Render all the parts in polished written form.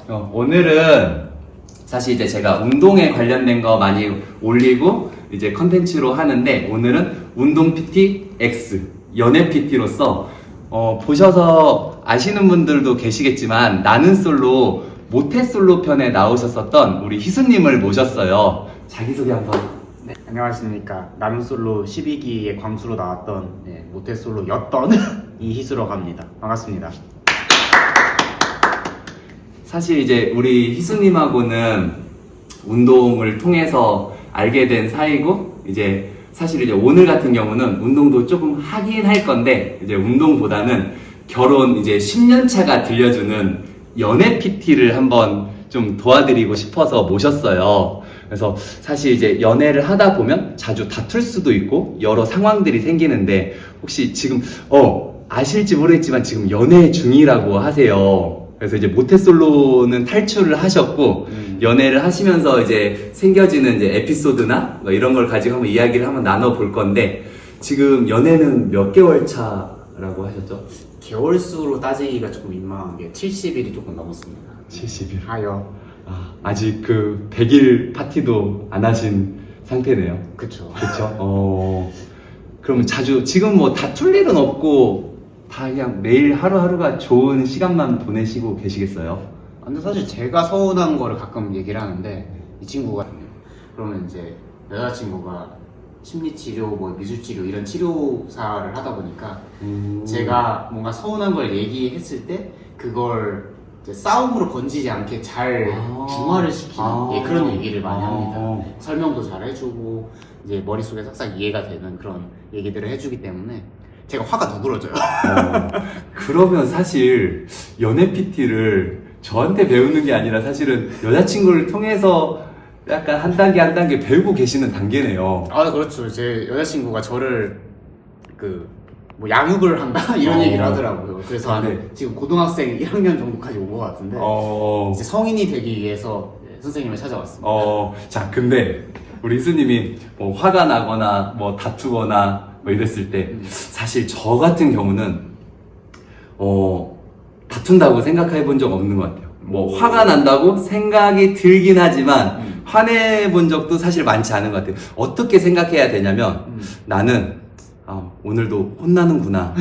오늘은 사실 이제 제가 운동에 관련된 거 많이 올리고 이제 컨텐츠로 하는데, 오늘은 운동 PT X 연애 PT로서 보셔서 아시는 분들도 계시겠지만 나는 솔로 모태솔로 편에 나오셨었던 우리 희수님을 모셨어요. 자기소개 한번. 네, 안녕하십니까. 나는 솔로 12기의 광수로 나왔던 모태솔로였던 이희수라고 합니다. 반갑습니다. 사실 이제 우리 희수님하고는 운동을 통해서 알게 된 사이고, 이제 사실 이제 오늘 같은 경우는 운동도 조금 하긴 할 건데, 이제 운동보다는 결혼 이제 10년 차가 들려주는 연애 PT를 한번 좀 도와드리고 싶어서 모셨어요. 그래서 사실 이제 연애를 하다 보면 자주 다툴 수도 있고 여러 상황들이 생기는데, 혹시 지금 아실지 모르겠지만 지금 연애 중이라고 하세요. 그래서 이제 모태솔로는 탈출을 하셨고 연애를 하시면서 이제 생겨지는 이제 에피소드나 뭐 이런 걸 가지고 한번 이야기를 한번 나눠볼 건데, 지금 연애는 몇 개월 차라고 하셨죠? 개월수로 따지기가 조금 민망한 게 70일이 조금 넘었습니다. 70일. 하여. 아직 그 100일 파티도 안 하신 상태네요. 그쵸. 그쵸? 그러면 자주 지금 뭐 다툴 일은 없고 다 그냥 매일 하루하루가 좋은 시간만 보내시고 계시겠어요? 근데 사실 제가 서운한 거를 가끔 얘기를 하는데, 이 친구가 그러면 이제 여자친구가 심리치료, 뭐 미술치료 이런 치료사를 하다 보니까 제가 뭔가 서운한 걸 얘기했을 때 그걸 이제 싸움으로 번지지 않게 잘 중화를 시키는 그런 얘기를 많이 합니다. 설명도 잘 해주고 이제 머릿속에 싹싹 이해가 되는 그런 얘기들을 해주기 때문에 제가 화가 누그러져요. 그러면 사실 연애 PT를 저한테 배우는 게 아니라 사실은 여자친구를 통해서 약간 한 단계 한 단계 배우고 계시는 단계네요. 그렇죠. 제 여자친구가 저를 뭐 양육을 한다 이런 얘기를 하더라고요. 그래서 지금 고등학생 1학년 정도까지 온 것 같은데 이제 성인이 되기 위해서 선생님을 찾아왔습니다. 자, 근데 우리 희수님이 뭐 화가 나거나 뭐 다투거나 뭐 이랬을 때 사실 저 같은 경우는 다툰다고 생각해 본 적 없는 것 같아요. 뭐 화가 난다고 생각이 들긴 하지만 화내 본 적도 사실 많지 않은 것 같아요. 어떻게 생각해야 되냐면 나는 오늘도 혼나는구나.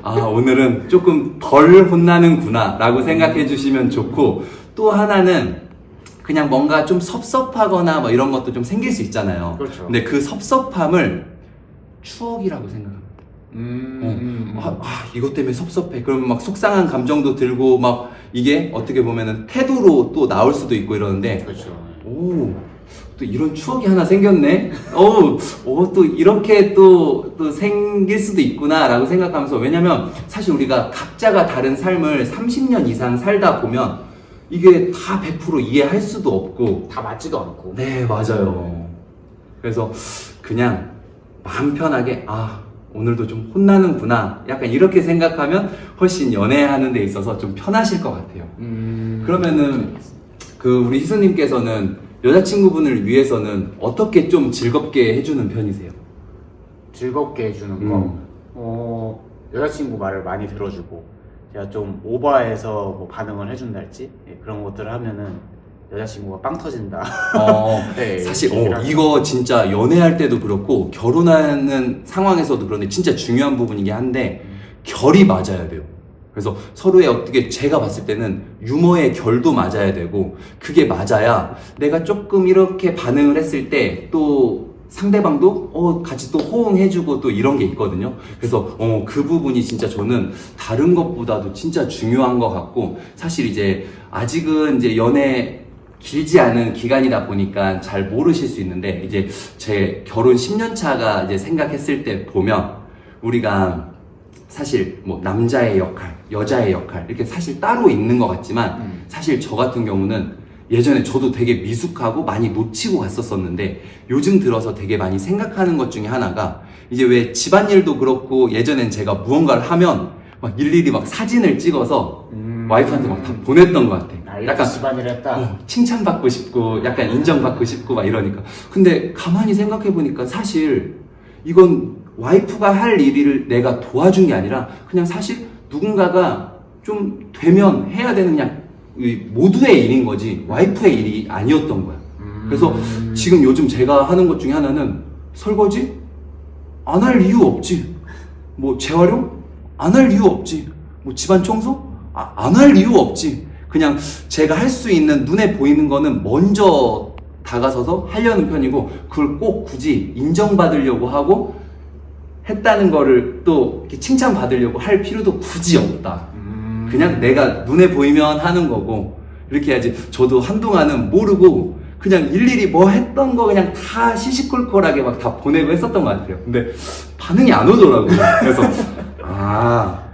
오늘은 조금 덜 혼나는구나 라고 생각해 주시면 좋고, 또 하나는 그냥 뭔가 좀 섭섭하거나 뭐 이런 것도 좀 생길 수 있잖아요. 그렇죠. 근데 그 섭섭함을 추억이라고 생각합니다. 이것 때문에 섭섭해. 그러면 막 속상한 감정도 들고, 막 이게 어떻게 보면은 태도로 또 나올 수도 있고 이러는데, 그렇죠. 또 이런 추억이 하나 생겼네? 또 이렇게 또 생길 수도 있구나 라고 생각하면서, 왜냐면 사실 우리가 각자가 다른 삶을 30년 이상 살다 보면 이게 다 100% 이해할 수도 없고 다 맞지도 않고. 네, 맞아요. 그래서 그냥 마음 편하게 오늘도 좀 혼나는구나 약간 이렇게 생각하면 훨씬 연애하는 데 있어서 좀 편하실 것 같아요. 그러면은 우리 희수님께서는 여자친구분을 위해서는 어떻게 좀 즐겁게 해주는 편이세요? 즐겁게 해주는 거? 여자친구 말을 많이 들어주고, 제가 좀 오버해서 뭐 반응을 해준달지 그런 것들을 하면은 여자친구가 빵 터진다. 네, 사실 이거 진짜 연애할 때도 그렇고 결혼하는 상황에서도 그런데 진짜 중요한 부분이긴 한데, 결이 맞아야 돼요. 그래서 서로의 어떻게, 제가 봤을 때는 유머의 결도 맞아야 되고, 그게 맞아야 내가 조금 이렇게 반응을 했을 때 또 상대방도 같이 또 호응해주고 또 이런 게 있거든요. 그래서 그 부분이 진짜 저는 다른 것보다도 진짜 중요한 것 같고, 사실 이제 아직은 이제 연애 길지 않은 기간이다 보니까 잘 모르실 수 있는데, 이제 제 결혼 10년 차가 이제 생각했을 때 보면 우리가 사실 뭐 남자의 역할, 여자의 역할 이렇게 사실 따로 있는 것 같지만, 사실 저 같은 경우는 예전에 저도 되게 미숙하고 많이 놓치고 갔었었는데, 요즘 들어서 되게 많이 생각하는 것 중에 하나가, 이제 왜 집안일도 그렇고 예전엔 제가 무언가를 하면 막 일일이 막 사진을 찍어서 와이프한테 막 다 보냈던 것 같아. 약간 집안일 했다. 칭찬받고 싶고 약간 인정받고 싶고 막 이러니까. 근데 가만히 생각해보니까 사실 이건 와이프가 할 일을 내가 도와준 게 아니라 그냥 사실 누군가가 좀 되면 해야 되는 그냥 모두의 일인 거지 와이프의 일이 아니었던 거야. 그래서 지금 요즘 제가 하는 것 중에 하나는 설거지? 안 할 이유 없지. 뭐 재활용? 안 할 이유 없지. 뭐 집안 청소? 안 할 이유 없지. 그냥 제가 할 수 있는 눈에 보이는 거는 먼저 다가서서 하려는 편이고 그걸 꼭 굳이 인정받으려고 하고 했다는 거를 또 이렇게 칭찬받으려고 할 필요도 굳이 없다. 그냥 내가 눈에 보이면 하는 거고 이렇게 해야지. 저도 한동안은 모르고 그냥 일일이 뭐 했던 거 그냥 다 시시콜콜하게 막 다 보내고 했었던 것 같아요. 근데 반응이 안 오더라고요. 그래서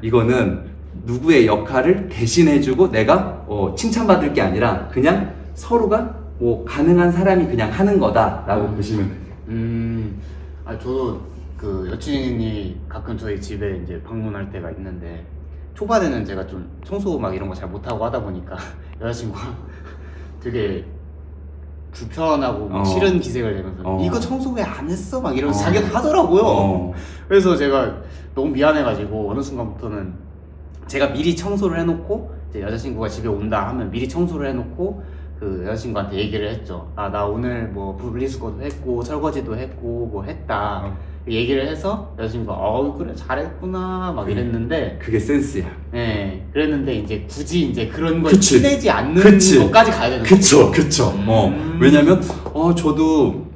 이거는 누구의 역할을 대신해주고 내가 칭찬받을 게 아니라 그냥 서로가 뭐 가능한 사람이 그냥 하는 거다라고 보시면 돼요. 저도 그 여친이 가끔 저희 집에 이제 방문할 때가 있는데 초반에는 제가 좀 청소 막 이런 거 잘 못하고 하다 보니까 여자친구가 되게 불편하고 막 싫은 기색을 내면서 이거 청소 왜 안 했어? 막 이러면서 자기가 하더라고요. 그래서 제가 너무 미안해가지고 어느 순간부터는 제가 미리 청소를 해놓고 이제 여자친구가 집에 온다 하면 미리 청소를 해놓고 그 여자친구한테 얘기를 했죠. 나 오늘 뭐 분리수거도 했고 설거지도 했고 뭐 했다. 얘기를 해서 여자친구가 그래 잘했구나 막 이랬는데 그게 센스야. 네, 그랬는데 이제 굳이 이제 그런 걸 그치. 티내지 않는 그치. 것까지 가야 되는 그쵸. 왜냐면 저도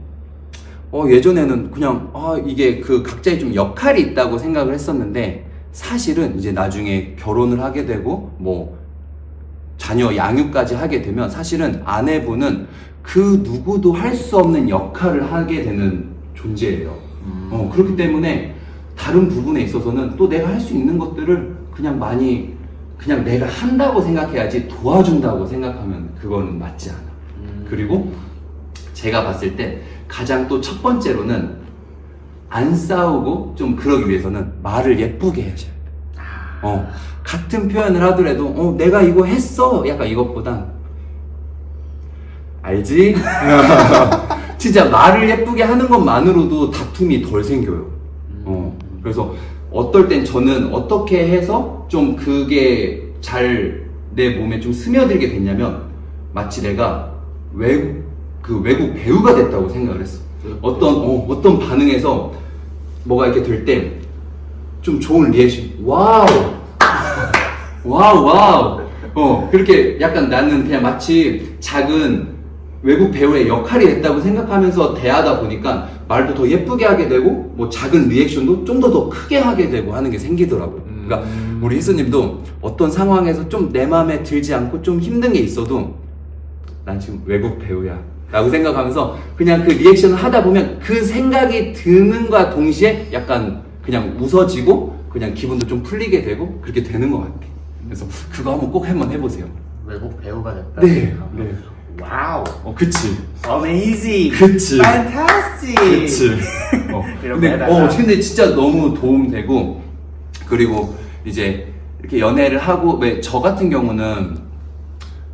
예전에는 그냥 이게 그 각자의 좀 역할이 있다고 생각을 했었는데 사실은 이제 나중에 결혼을 하게 되고 뭐 자녀 양육까지 하게 되면 사실은 아내분은 그 누구도 할 수 없는 역할을 하게 되는 존재예요. 그렇기 때문에 다른 부분에 있어서는 또 내가 할 수 있는 것들을 그냥 많이 그냥 내가 한다고 생각해야지 도와준다고 생각하면 그거는 맞지 않아. 그리고 제가 봤을 때 가장 또 첫 번째로는 안 싸우고 좀 그러기 위해서는 말을 예쁘게 해야죠. 같은 표현을 하더라도 내가 이거 했어 약간 이것보단 알지? 진짜 말을 예쁘게 하는 것만으로도 다툼이 덜 생겨요. 그래서 어떨 땐 저는 어떻게 해서 좀 그게 잘 내 몸에 좀 스며들게 됐냐면 마치 내가 외국 배우가 됐다고 생각을 했어. 어떤 반응에서 뭐가 이렇게 될 때 좀 좋은 리액션, 와우 그렇게 약간 나는 그냥 마치 작은 외국 배우의 역할이 됐다고 생각하면서 대하다 보니까 말도 더 예쁘게 하게 되고 뭐 작은 리액션도 좀 더 크게 하게 되고 하는 게 생기더라고요. 그러니까 우리 희수님도 어떤 상황에서 좀 내 마음에 들지 않고 좀 힘든 게 있어도 난 지금 외국 배우야 라고 생각하면서 그냥 그 리액션을 하다 보면 그 생각이 드는과 동시에 약간 그냥 웃어지고 그냥 기분도 좀 풀리게 되고 그렇게 되는 것 같아. 그래서 그거 한번 해보세요. 외국 배우가 됐다. 네. 와우. 그치. Amazing. 그치. Fantastic. 그치. 근데 진짜 너무 도움되고 그리고 이제 이렇게 연애를 하고 왜 저 같은 경우는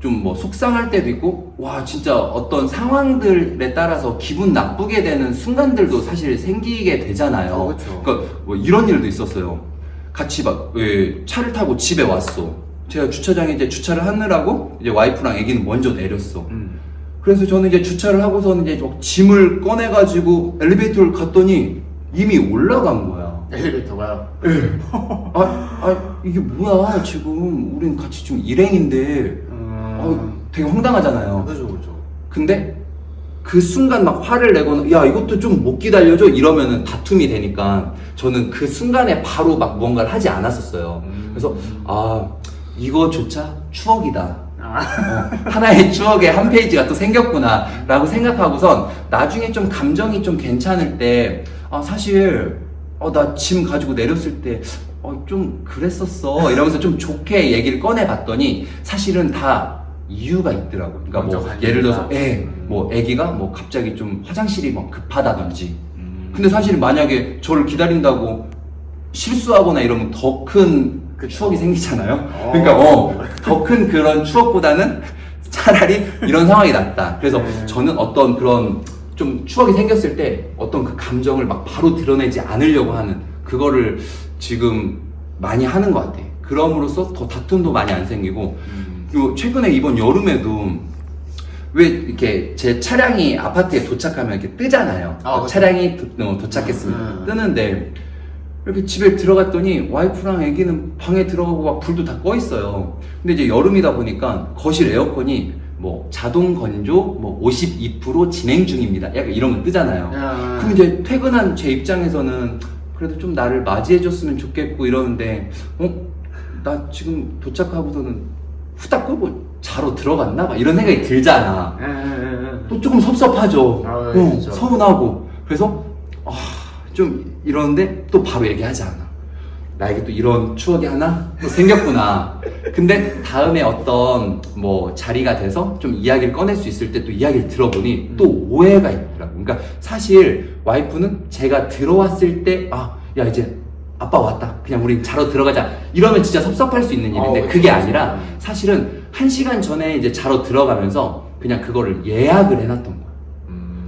좀 뭐 속상할 때도 있고 와 진짜 어떤 상황들에 따라서 기분 나쁘게 되는 순간들도 사실 생기게 되잖아요. 그렇죠. 그러니까 뭐 이런 일도 있었어요. 같이 차를 타고 집에 왔어. 제가 주차장에 이제 주차를 하느라고 이제 와이프랑 애기는 먼저 내렸어. 그래서 저는 이제 주차를 하고서는 이제 막 짐을 꺼내가지고 엘리베이터를 갔더니 이미 올라간 거야. 엘리베이터가요? 네. 이게 뭐야 지금 우린 같이 좀 일행인데 되게 황당하잖아요. 그렇죠. 근데 그 순간 막 화를 내거나 야 이것도 좀 못 기다려줘 이러면은 다툼이 되니까 저는 그 순간에 바로 막 뭔가를 하지 않았었어요. 그래서 이거조차 추억이다. 하나의 추억의 한 페이지가 또 생겼구나 라고 생각하고선 나중에 좀 감정이 좀 괜찮을 때 사실 나 짐 가지고 내렸을 때 좀 그랬었어 이러면서 좀 좋게 얘기를 꺼내봤더니 사실은 다 이유가 있더라고. 그러니까 뭐 예를 들어서 뭐 애기가 뭐 갑자기 좀 화장실이 막 급하다든지 근데 사실 만약에 저를 기다린다고 실수하거나 이러면 더 큰 추억이 생기잖아요. 그러니까 더 큰 그런 추억보다는 차라리 이런 상황이 낫다. 그래서 저는 어떤 그런 좀 추억이 생겼을 때 어떤 그 감정을 막 바로 드러내지 않으려고 하는 그거를 지금 많이 하는 것 같아. 그럼으로써 더 다툼도 많이 안 생기고 최근에 이번 여름에도 왜 이렇게 제 차량이 아파트에 도착하면 이렇게 뜨잖아요. 그렇죠. 차량이 도착했습니다. 뜨는데 이렇게 집에 들어갔더니 와이프랑 애기는 방에 들어가고 막 불도 다 꺼 있어요. 근데 이제 여름이다 보니까 거실 에어컨이 뭐 자동 건조 뭐 52% 진행 중입니다. 약간 이런 거 뜨잖아요. 그럼 이제 퇴근한 제 입장에서는 그래도 좀 나를 맞이해줬으면 좋겠고 이러는데 나 지금 도착하고서는 후딱 끄고 자러 들어갔나? 막 이런 생각이 들잖아. 또 조금 섭섭하죠. 그렇죠. 서운하고. 그래서 좀 이러는데 또 바로 얘기하지 않아. 나에게 또 이런 추억이 하나 또 생겼구나. 근데 다음에 어떤 뭐 자리가 돼서 좀 이야기를 꺼낼 수 있을 때 또 이야기를 들어보니 또 오해가 있더라고. 그러니까 사실 와이프는 제가 들어왔을 때 야 이제 아빠 왔다. 그냥 우리 자러 들어가자. 이러면 진짜 섭섭할 수 있는 일인데 그게 그렇죠. 아니라 사실은 1시간 전에 이제 자러 들어가면서 그냥 그거를 예약을 해놨던 거야.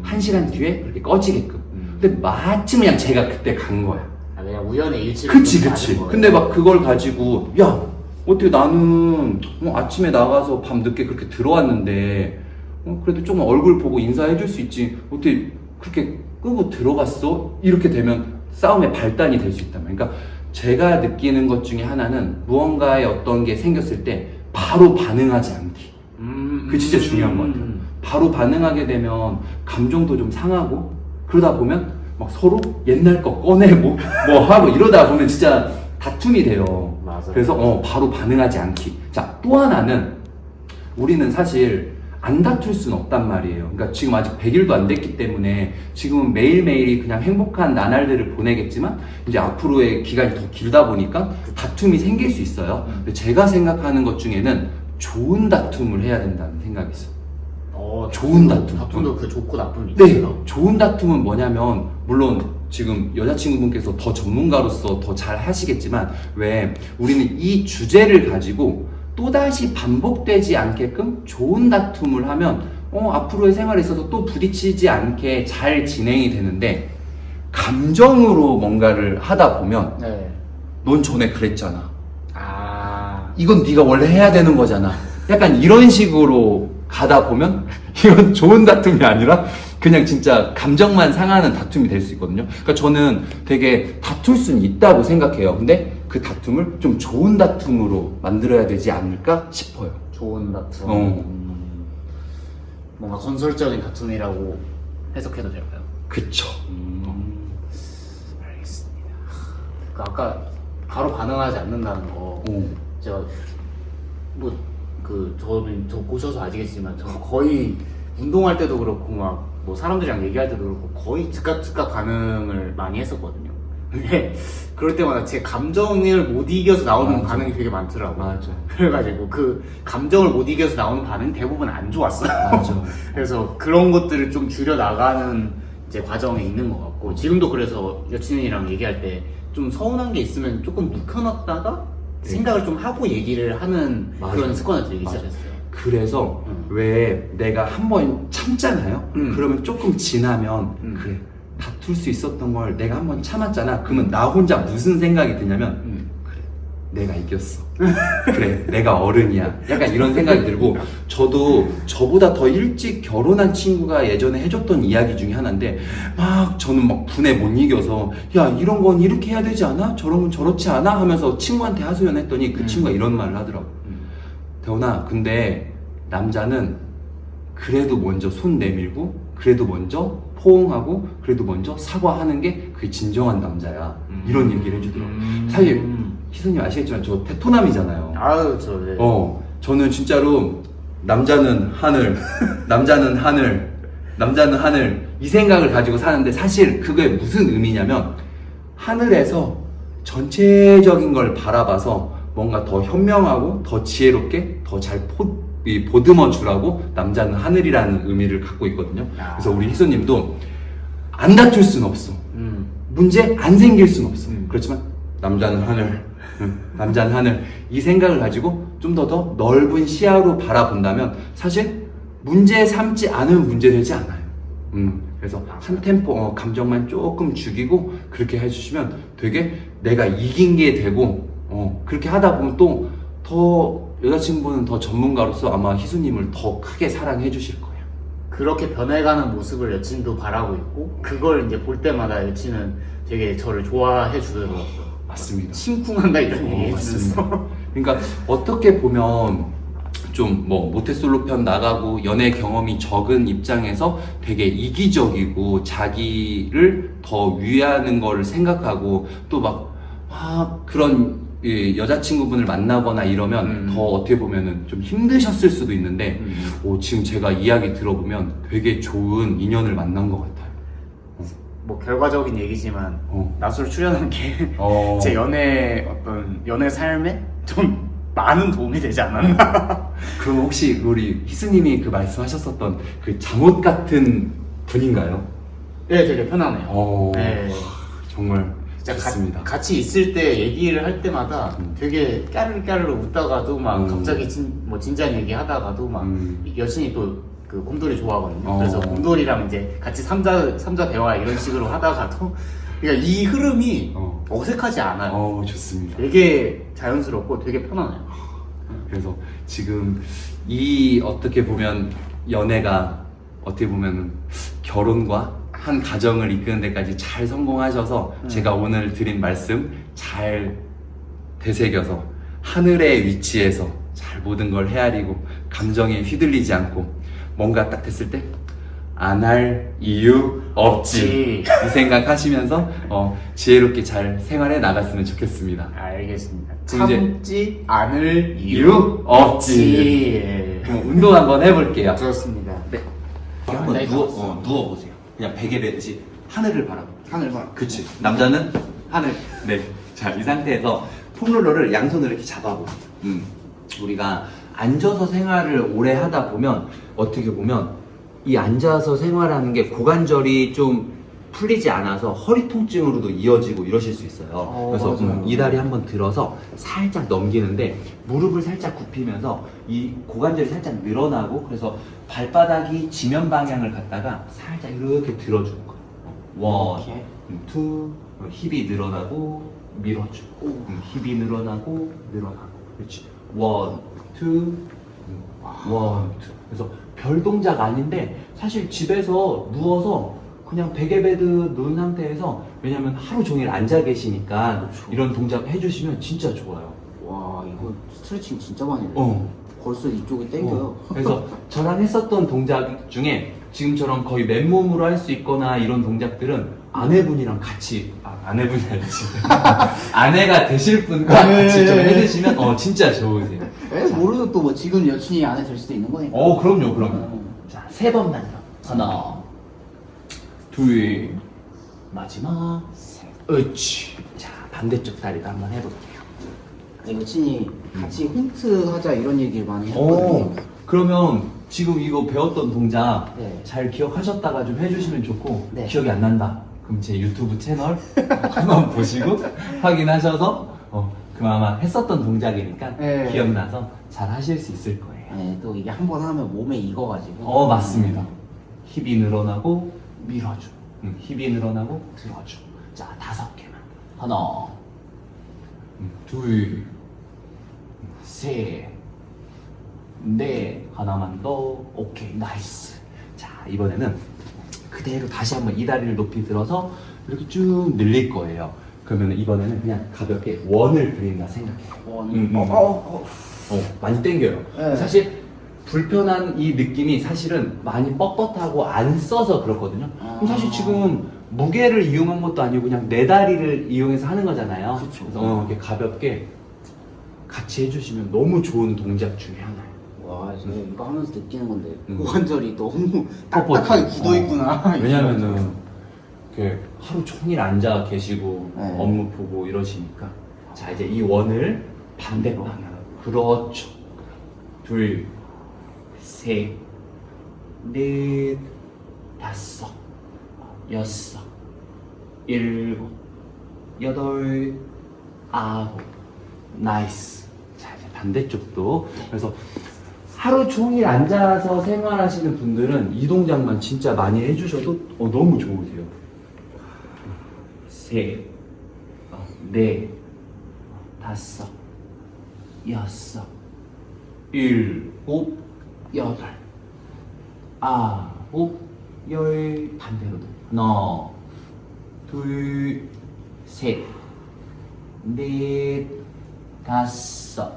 1시간 뒤에 그렇게 꺼지게끔. 근데 마침 그냥 제가 그때 간 거야. 그냥 우연의 일치로. 그치. 근데 막 그걸 가지고 야 어떻게 나는 아침에 나가서 밤 늦게 그렇게 들어왔는데 그래도 좀 얼굴 보고 인사해 줄 수 있지 어떻게 그렇게 끄고 들어갔어? 이렇게 되면 싸움의 발단이 될 수 있단 말이야. 그러니까 제가 느끼는 것 중에 하나는 무언가에 어떤 게 생겼을 때 바로 반응하지 않기. 그게 진짜 중요한 것 같아요. 바로 반응하게 되면 감정도 좀 상하고 그러다 보면 막 서로 옛날 거 꺼내고 뭐 하고 이러다 보면 진짜 다툼이 돼요. 맞아요. 그래서 바로 반응하지 않기. 자, 또 하나는 우리는 사실 안 다툴 수는 없단 말이에요. 그러니까 지금 아직 100일도 안 됐기 때문에 지금은 매일매일이 그냥 행복한 나날들을 보내겠지만 이제 앞으로의 기간이 더 길다 보니까 다툼이 생길 수 있어요. 근데 제가 생각하는 것 중에는 좋은 다툼을 해야 된다는 생각이 있어요. 좋은 다툼. 다툼도 그 좋고 나쁨이 네, 있어요. 좋은 다툼은 뭐냐면 물론 지금 여자친구분께서 더 전문가로서 더 잘 하시겠지만 왜 우리는 이 주제를 가지고 또다시 반복되지 않게끔 좋은 다툼을 하면 앞으로의 생활에 있어서 또 부딪히지 않게 잘 진행이 되는데 감정으로 뭔가를 하다 보면 넌 전에 그랬잖아. 이건 네가 원래 해야 되는 거잖아. 약간 이런 식으로 가다 보면 이건 좋은 다툼이 아니라 그냥 진짜 감정만 상하는 다툼이 될 수 있거든요. 그러니까 저는 되게 다툴 수는 있다고 생각해요. 근데 그 다툼을 좀 좋은 다툼으로 만들어야 되지 않을까 싶어요. 좋은 다툼. 뭔가 건설적인 다툼이라고 해석해도 될까요? 그쵸. 알겠습니다. 아까 바로 반응하지 않는다는 거 제가 저는 보셔서 아시겠지만 저 거의 운동할 때도 그렇고 막 뭐 사람들이랑 얘기할 때도 그렇고 거의 즉각 반응을 많이 했었거든요. 근데 그럴 때마다 제 감정을 못 이겨서 나오는 반응이 되게 많더라고요. 맞아. 그래가지고 그 감정을 못 이겨서 나오는 반응이 대부분 안 좋았어요. 맞아. 그래서 그런 것들을 좀 줄여 나가는 이제 과정에 있는 것 같고 지금도 그래서 여친이랑 얘기할 때 좀 서운한 게 있으면 조금 묵혀놨다가 생각을 좀 하고 얘기를 하는 그런 습관을 들이기 시작했어요. 그래서 왜 내가 한번 참잖아요. 그러면 조금 지나면 그래 다툴 수 있었던 걸 내가 한번 참았잖아. 그러면 나 혼자 무슨 생각이 드냐면 그래 내가 이겼어. 그래 내가 어른이야. 약간 이런 생각이 들고 저도 저보다 더 일찍 결혼한 친구가 예전에 해줬던 이야기 중에 하나인데 막 저는 막 분에 못 이겨서 야 이런 건 이렇게 해야 되지 않아? 저런 건 저렇지 않아? 하면서 친구한테 하소연했더니 그 친구가 이런 말을 하더라고. 대훈아 근데 남자는 그래도 먼저 손 내밀고 그래도 먼저 포옹하고 그래도 먼저 사과하는 게 그게 진정한 남자야. 이런 얘기를 해주더라고. 사실 희선님 아시겠지만 저 테토남이잖아요. 네. 저는 진짜로 남자는 하늘 남자는 하늘 이 생각을 가지고 사는데 사실 그게 무슨 의미냐면 하늘에서 전체적인 걸 바라봐서 뭔가 더 현명하고 더 지혜롭게 더 잘 보듬어 주라고 남자는 하늘이라는 의미를 갖고 있거든요. 그래서 우리 희소님도 안 다툴 수는 없어. 문제 안 생길 수는 없어. 그렇지만 남자는 하늘 이 생각을 가지고 좀 더 넓은 시야로 바라본다면 사실 문제 삼지 않으면 문제 되지 않아요. 그래서 한 템포 감정만 조금 죽이고 그렇게 해주시면 되게 내가 이긴 게 되고 그렇게 하다 보면 또 더 여자친구분은 더 전문가로서 아마 희수님을 더 크게 사랑해 주실 거예요. 그렇게 변해가는 모습을 여친도 바라고 있고 그걸 이제 볼 때마다 여친은 되게 저를 좋아해 주더라고요. 맞습니다. 심쿵한다 이런 얘기 맞습니다. 해주면서 그러니까 어떻게 보면 좀 뭐 모태솔로 편 나가고 연애 경험이 적은 입장에서 되게 이기적이고 자기를 더 위하는 걸 생각하고 또 막 그런 여자친구분을 만나거나 이러면 더 어떻게 보면은 좀 힘드셨을 수도 있는데 지금 제가 이야기 들어보면 되게 좋은 인연을 만난 것 같아요. 뭐 결과적인 얘기지만 나술 출연한 게 제 연애 삶에 좀 많은 도움이 되지 않았나. 그럼 혹시 우리 희수님이 그 말씀하셨었던 그 잠옷 같은 분인가요? 네, 되게 편하네요. 네. 정말 진짜 좋습니다. 같이 있을 때 얘기를 할 때마다 되게 까르르 웃다가도 막 갑자기 진지한 얘기 하다가도 막 여친이 또 그 곰돌이 좋아하거든요. 그래서 곰돌이랑 이제 같이 삼자 대화 이런 식으로 하다가도 그러니까 이 흐름이 어색하지 않아요. 좋습니다. 되게 자연스럽고 되게 편하네요. 그래서 지금 이 어떻게 보면 연애가 어떻게 보면 결혼과 한 가정을 이끄는 데까지 잘 성공하셔서 제가 오늘 드린 말씀 잘 되새겨서 하늘의 위치에서 잘 모든 걸 헤아리고 감정에 휘둘리지 않고 뭔가 딱 됐을 때 안 할 이유 없지 이 생각하시면서 지혜롭게 잘 생활해 나갔으면 좋겠습니다. 알겠습니다. 그럼 이제 참지 않을 이유 없지. 예. 그럼 운동 한번 해볼게요. 좋습니다. 네. 한번 누워보세요. 그냥 베개 베듯이 하늘을 바라보고. 하늘 봐. 그치. 남자는 하늘. 네. 자, 이 상태에서 폼롤러를 양손으로 이렇게 잡아보세요. 우리가 앉아서 생활을 오래 하다 보면 어떻게 보면 이 앉아서 생활하는 게 고관절이 좀 풀리지 않아서 허리 통증으로도 이어지고 이러실 수 있어요. 그래서 맞아요. 이 다리 한번 들어서 살짝 넘기는데 무릎을 살짝 굽히면서 이 고관절이 살짝 늘어나고 그래서 발바닥이 지면 방향을 갖다가 살짝 이렇게 들어주는 거예요. 원, 이렇게? 투, 힙이 늘어나고 밀어주고 힙이 늘어나고 그렇지. 원, 투, 원, 투. 그래서 별 동작 아닌데 사실 집에서 누워서 그냥 베개베드 누운 상태에서 왜냐면 하루 종일 앉아 계시니까 이런 동작 해주시면 진짜 좋아요. 와 이거 스트레칭 진짜 많이 해요. 벌써 이쪽이 땡겨요. 그래서 저랑 했었던 동작 중에 지금처럼 거의 맨몸으로 할 수 있거나 이런 동작들은 아내분이랑 같이 아내분이 아니지 아내가 되실 분과 같이 좀 해주시면 진짜 좋으세요. 모르죠 또 뭐 지금 여친이 안에 될 수도 있는 거니까. 그럼요. 자, 3번만 더. 하나, 둘, 마지막, 셋. 으치. 자, 반대쪽 다리도 한번 해볼게요. 여친이 같이 힌트 하자 이런 얘기를 많이 했거든요. 그러면 지금 이거 배웠던 동작 네. 잘 기억하셨다가 좀 해주시면 좋고 네. 기억이 안 난다. 그럼 제 유튜브 채널 한번 보시고 확인하셔서 그나마 했었던 동작이니까 네. 기억나서 잘 하실 수 있을 거예요. 네, 또 이게 한 번 하면 몸에 익어가지고. 맞습니다. 힙이 늘어나고 밀어줘. 힙이 늘어나고 들어줘. 자, 5개만. 하나, 둘, 셋, 넷. 하나만 더. 오케이, 나이스. 자, 이번에는 그대로 다시 한번 이 다리를 높이 들어서 이렇게 쭉 늘릴 거예요. 그러면 이번에는 그냥 가볍게 원을 그린다 생각해요. 많이 땡겨요. 네. 사실 불편한 이 느낌이 사실은 많이 뻣뻣하고 안 써서 그렇거든요. 그럼 사실 지금 무게를 이용한 것도 아니고 그냥 내 다리를 이용해서 하는 거잖아요. 그쵸. 그래서 이렇게 가볍게 같이 해주시면 너무 좋은 동작 중에 하나예요. 와, 제가 이거 하면서 느끼는 건데 음. 고관절이 너무 딱딱하게 굳어있구나. 왜냐면은 이렇게 하루 종일 앉아 계시고 네. 업무 보고 이러시니까 자 이제 이 원을 반대 방향으로 그렇죠. 둘, 셋, 넷, 다섯, 여섯, 일곱, 여덟, 아홉. 나이스. 자 이제 반대쪽도 그래서 하루 종일 앉아서 생활하시는 분들은 이 동작만 진짜 많이 해주셔도 너무 좋으세요. 셋, 넷, 다섯, 여섯, 일곱, 여덟, 아홉, 열. 반대로도. 하나, 둘, 셋, 넷, 다섯,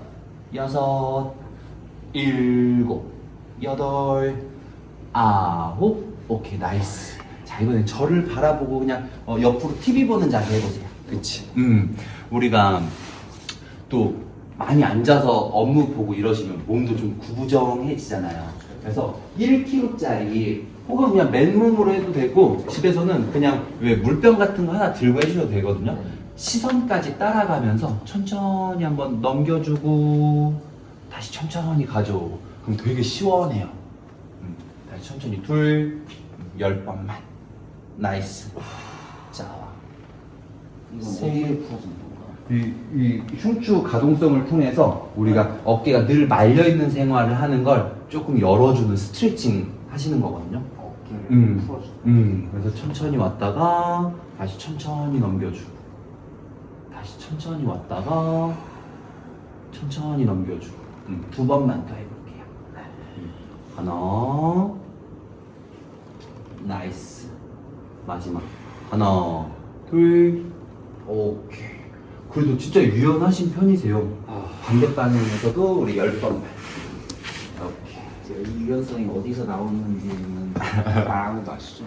여섯, 일곱, 여덟, 아홉. 오케이, 나이스. 자, 이번엔 저를 바라보고 그냥 옆으로 TV 보는 자세 해보세요. 그치. 우리가 또 많이 앉아서 업무 보고 이러시면 몸도 좀 구부정해지잖아요. 그래서 1kg짜리 혹은 그냥 맨몸으로 해도 되고, 집에서는 그냥 왜 물병 같은 거 하나 들고 해주셔도 되거든요. 시선까지 따라가면서 천천히 한번 넘겨주고 다시 천천히 가져오고, 그럼 되게 시원해요. 다시 천천히 10번만. 나이스. 자, 이건 세. 어디에 풀어주는 건가? 이 흉추 가동성을 통해서 우리가 어깨가 늘 말려있는 생활을 하는 걸 조금 열어주는 스트레칭 하시는 거거든요. 어깨를 풀어주는 그래서 천천히 왔다가 다시 천천히 넘겨주고, 다시 천천히 왔다가 천천히 넘겨주고. 2번만 더 해볼게요. 하나, 나이스. 마지막 하나, 둘. 오케이. 그래도 진짜 유연하신 편이세요. 반대 방향에서도 우리 10번만. 오케이. 제가 이 유연성이 어디서 나오는지는 아무도 아시죠?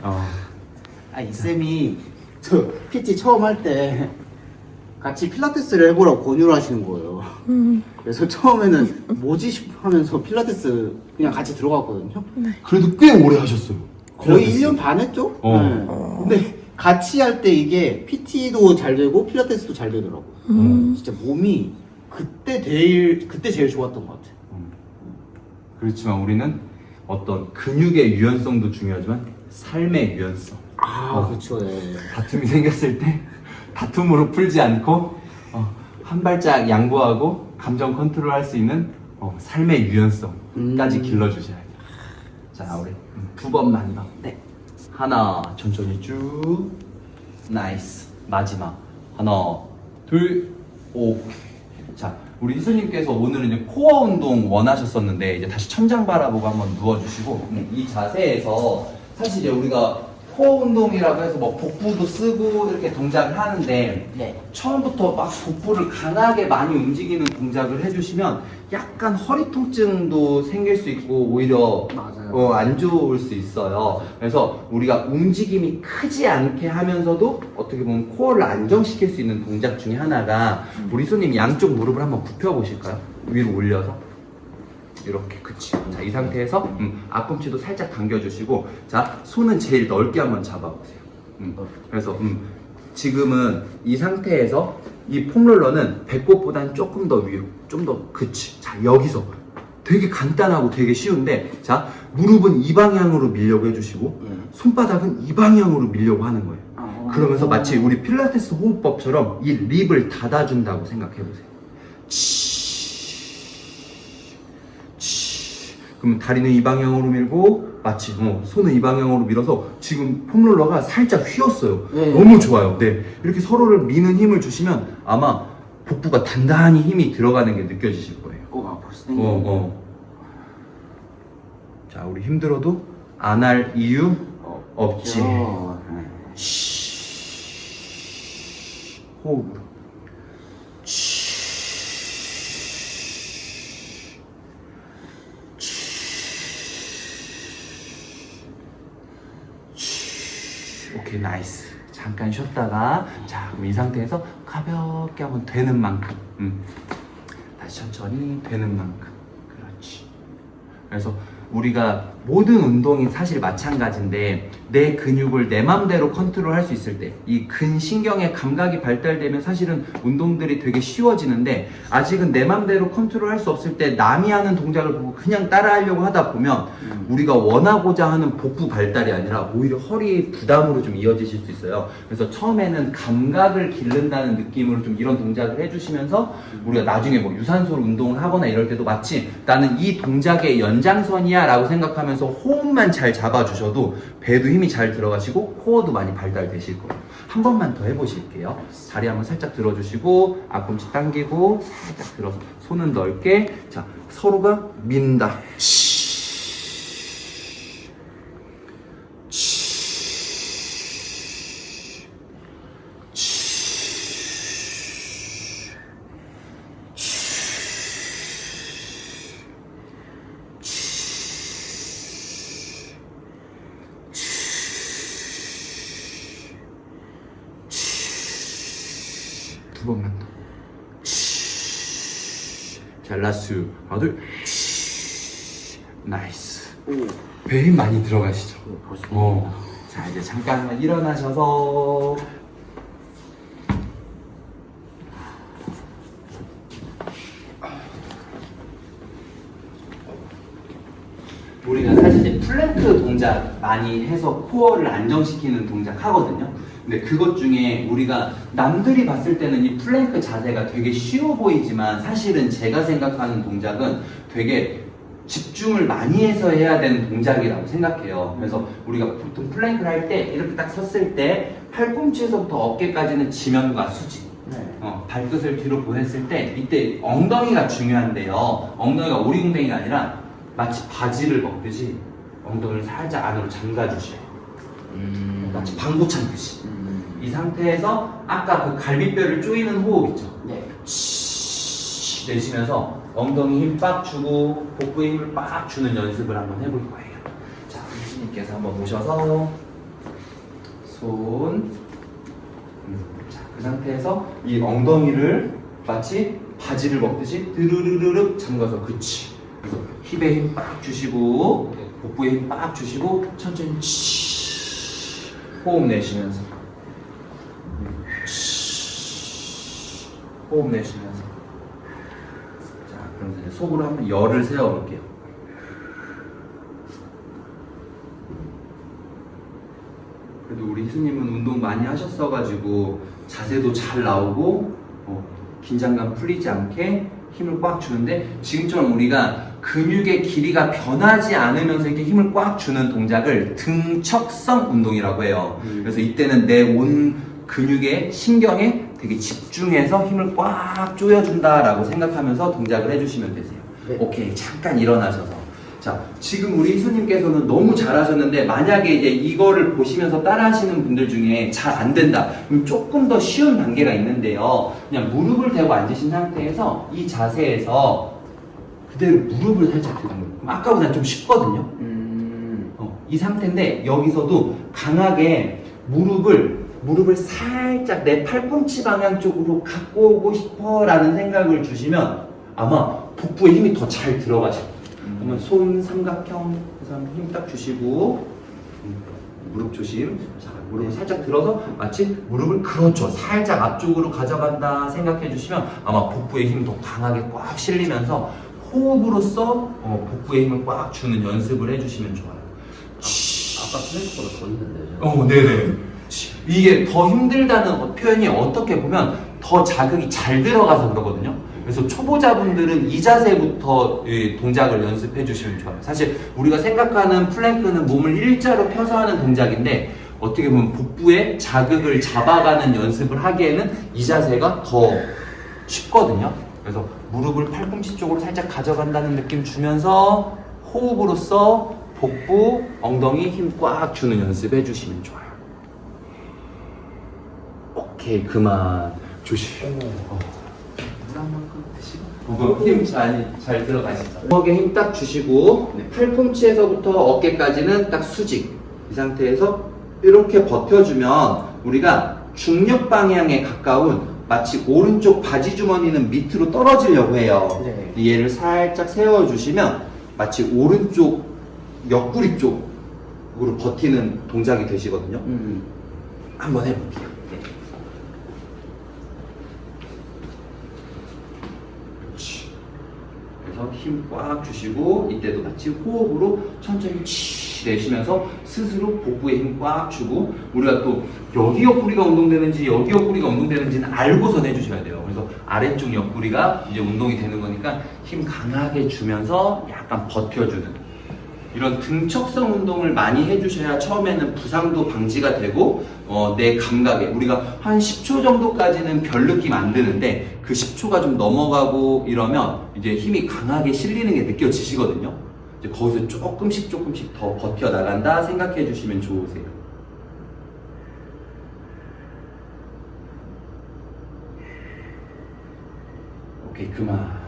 이 쌤이 저 PT 처음 할 때 같이 필라테스를 해보라고 권유를 하시는 거예요. 그래서 처음에는 뭐지 하면서 필라테스 그냥 같이 들어갔거든요. 그래도 꽤 오래 하셨어요. 거의 필라테스. 1년 반 했죠? 어. 네. 근데 같이 할 때 이게 PT도 잘 되고 필라테스도 잘 되더라고요. 진짜 몸이 그때 제일 좋았던 것 같아요. 그렇지만 우리는 어떤 근육의 유연성도 중요하지만 삶의 유연성. 그렇죠. 네. 다툼이 생겼을 때 다툼으로 풀지 않고 한 발짝 양보하고 감정 컨트롤 할 수 있는 삶의 유연성까지 길러주셔야 돼요. 자, 우리 2번만 더. 네. 하나, 천천히 쭉. 나이스. 마지막. 하나, 둘, 오케이. 자, 우리 희수님께서 오늘은 이제 코어 운동 원하셨었는데, 이제 다시 천장 바라보고 한번 누워주시고, 이 자세에서 사실 이제 우리가 코어 운동이라고 해서 뭐 복부도 쓰고 이렇게 동작을 하는데, 네. 처음부터 막 복부를 강하게 많이 움직이는 동작을 해주시면 약간 허리 통증도 생길 수 있고 오히려 맞아요. 안 좋을 수 있어요. 그래서 우리가 움직임이 크지 않게 하면서도 어떻게 보면 코어를 안정시킬 수 있는 동작 중에 하나가, 우리 손님 양쪽 무릎을 한번 굽혀 보실까요? 위로 올려서 이렇게. 그치. 자, 이 상태에서 앞꿈치도 살짝 당겨주시고, 자, 손은 제일 넓게 한번 잡아보세요. 그래서 지금은 이 상태에서 이 폼롤러는 배꼽보다는 조금 더 위로, 좀 더. 그치. 자, 여기서 되게 간단하고 되게 쉬운데, 자, 무릎은 이 방향으로 밀려고 해주시고 손바닥은 이 방향으로 밀려고 하는 거예요. 그러면서 마치 우리 필라테스 호흡법처럼 이 립을 닫아준다고 생각해보세요. 그럼 다리는 이 방향으로 밀고 마치 손은 이 방향으로 밀어서 지금 폼롤러가 살짝 휘었어요. 네. 너무 좋아요. 네, 이렇게 서로를 미는 힘을 주시면 아마 복부가 단단히 힘이 들어가는 게 느껴지실 거예요. 벌써 땡겨. 자, 우리 힘들어도 안 할 이유 없지. 네. 호흡으로. 오케이, 나이스. 잠깐 쉬었다가, 자, 그럼 이 상태에서 가볍게 한번 되는 만큼, 다시 천천히 되는 만큼. 그렇지. 그래서 우리가 모든 운동이 사실 마찬가지인데, 내 근육을 내 맘대로 컨트롤할 수 있을 때, 이 근신경의 감각이 발달되면 사실은 운동들이 되게 쉬워지는데, 아직은 내 맘대로 컨트롤할 수 없을 때 남이 하는 동작을 보고 그냥 따라하려고 하다 보면 우리가 원하고자 하는 복부 발달이 아니라 오히려 허리 부담으로 좀 이어지실 수 있어요. 그래서 처음에는 감각을 기른다는 느낌으로 좀 이런 동작을 해주시면서, 우리가 나중에 뭐 유산소 운동을 하거나 이럴 때도 마치 나는 이 동작의 연장선이야 중이냐라고 생각하면서 호흡만 잘 잡아주셔도 배도 힘이 잘 들어가시고 코어도 많이 발달되실 거예요. 한 번만 더 해보실게요. 다리 한번 살짝 들어주시고 앞꿈치 당기고 살짝 들어서 손은 넓게. 자, 서로가 민다. 두 번만 더. 자, 라스. 하나, 둘. 나이스. 배에 힘 많이 들어가시죠? 자, 이제 잠깐만 일어나셔서. 우리가 사실 이제 플랭크 동작 많이 해서 코어를 안정시키는 동작 하거든요. 근데 그것 중에 우리가 남들이 봤을 때는 이 플랭크 자세가 되게 쉬워 보이지만 사실은 제가 생각하는 동작은 되게 집중을 많이 해서 해야 되는 동작이라고 생각해요. 그래서 우리가 보통 플랭크를 할 때 이렇게 딱 섰을 때 팔꿈치에서부터 어깨까지는 지면과 수직. 발끝을 뒤로 보냈을 때 이때 엉덩이가 중요한데요. 엉덩이가 오리궁뎅이가 아니라 마치 바지를 먹듯이 엉덩이를 살짝 안으로 잠가주셔요. 마치 방구 참듯이. 이 상태에서 아까 그 갈비뼈를 조이는 호흡 있죠? 네. 내쉬면서 엉덩이 힘 빡 주고 복부에 힘을 빡 주는 연습을 한번 해볼 거예요. 자, 교수님께서 한번 모셔서 손. 자, 그 상태에서 이 엉덩이를 마치 바지를 먹듯이 드르르르륵 잠가서 그치. 그래서 힙에 힘 빡 주시고 복부에 힘 빡 주시고 천천히 호흡 내쉬면서 호흡 내쉬면서. 자, 그러면서 이제 속으로 한번 열을 세워볼게요. 그래도 우리 희수님은 운동 많이 하셨어가지고 자세도 잘 나오고 긴장감 풀리지 않게 힘을 꽉 주는데, 지금처럼 우리가 근육의 길이가 변하지 않으면서 이렇게 힘을 꽉 주는 동작을 등척성 운동이라고 해요. 그래서 이때는 내 온 근육의 신경에 되게 집중해서 힘을 꽉 조여준다라고 생각하면서 동작을 해주시면 되세요. 네. 오케이, 잠깐 일어나셔서. 자, 지금 우리 희수님께서는 너무 잘하셨는데 만약에 이제 이거를 보시면서 따라하시는 분들 중에 잘 안 된다, 그럼 조금 더 쉬운 단계가 있는데요. 그냥 무릎을 대고 앉으신 상태에서 이 자세에서 그대로 무릎을 살짝 드는 거예요. 그럼 아까보다 좀 쉽거든요. 이 상태인데 여기서도 강하게 무릎을 살짝 내 팔꿈치 방향 쪽으로 갖고 오고 싶어 라는 생각을 주시면 아마 복부에 힘이 더 잘 들어가실 거예요. 그러면 손 삼각형 해서 힘 딱 주시고 무릎 조심. 자, 무릎을 살짝 들어서 마치 무릎을 그렇죠, 살짝 앞쪽으로 가져간다 생각해 주시면 아마 복부에 힘이 더 강하게 꽉 실리면서 호흡으로써 복부에 힘을 꽉 주는 연습을 해주시면 좋아요. 아까 플랭크보다 더 힘든데. 네네. 이게 더 힘들다는 표현이 어떻게 보면 더 자극이 잘 들어가서 그러거든요. 그래서 초보자분들은 이 자세부터 이 동작을 연습해 주시면 좋아요. 사실 우리가 생각하는 플랭크는 몸을 일자로 펴서 하는 동작인데 어떻게 보면 복부에 자극을 잡아가는 연습을 하기에는 이 자세가 더 쉽거든요. 그래서 무릎을 팔꿈치 쪽으로 살짝 가져간다는 느낌 주면서 호흡으로써 복부, 엉덩이 힘 꽉 주는 연습 해주시면 좋아요. 오케이, 그만. 조심. 힘 잘 들어가시죠? 목에 힘 딱 주시고 팔꿈치에서부터 어깨까지는 딱 수직. 이 상태에서 이렇게 버텨주면 우리가 중력 방향에 가까운 마치 오른쪽 바지 주머니는 밑으로 떨어지려고 해요. 네. 얘를 살짝 세워주시면 마치 오른쪽 옆구리 쪽으로 버티는 동작이 되시거든요. 한번 해볼게요. 네. 그래서 힘 꽉 주시고 이때도 같이 호흡으로 천천히 내쉬면서 스스로 복부에 힘 꽉 주고, 우리가 또 여기 옆구리가 운동되는지 여기 옆구리가 운동되는지는 알고서 해주셔야 돼요. 그래서 아래쪽 옆구리가 이제 운동이 되는 거니까 힘 강하게 주면서 약간 버텨주는. 이런 등척성 운동을 많이 해주셔야 처음에는 부상도 방지가 되고 내 감각에 우리가 한 10초 정도까지는 별 느낌 안 드는데 그 10초가 좀 넘어가고 이러면 이제 힘이 강하게 실리는 게 느껴지시거든요. 이제 거기서 조금씩 더 버텨 나간다 생각해 주시면 좋으세요. 오케이, 그만.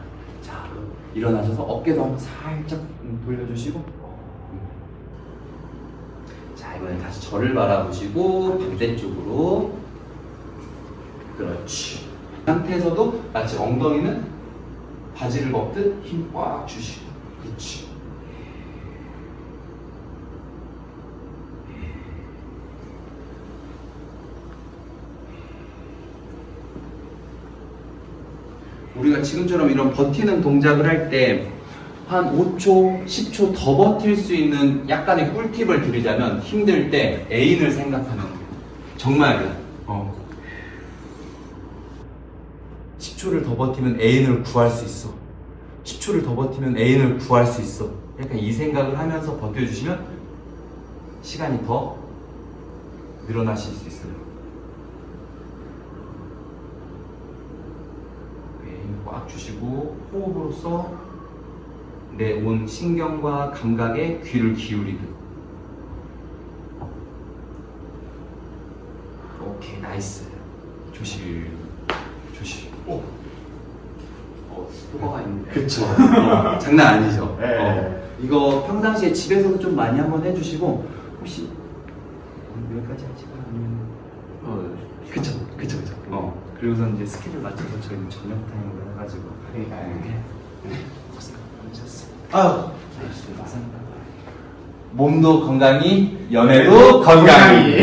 자, 일어나셔서 어깨도 한번 살짝 돌려주시고. 자, 이번엔 다시 저를 바라보시고 반대쪽으로. 그렇지. 이 상태에서도 마치 엉덩이는 바지를 벗듯 힘 꽉 주시고. 그렇지. 우리가 지금처럼 이런 버티는 동작을 할 때 한 5초, 10초 더 버틸 수 있는 약간의 꿀팁을 드리자면 힘들 때 애인을 생각하는 거예요. 정말요. 10초를 더 버티면 애인을 구할 수 있어. 10초를 더 버티면 애인을 구할 수 있어. 약간 이 생각을 하면서 버텨주시면 시간이 더 늘어나실 수 있어요. 꽉 주시고 호흡으로써 내 온 신경과 감각에 귀를 기울이듯. 오케이, 나이스. 조심. 효과가 있는데. 그쵸. 장난 아니죠. 네. 이거 평상시에 집에서도 좀 많이 한번 해주시고 혹시 여기까지 하시고 그쵸. 그리고서 이제 스케줄 맞춰서 저희는 저녁 타임으로 해가지고. 고생 많으셨어요. 몸도 건강히, 연애도 건강히.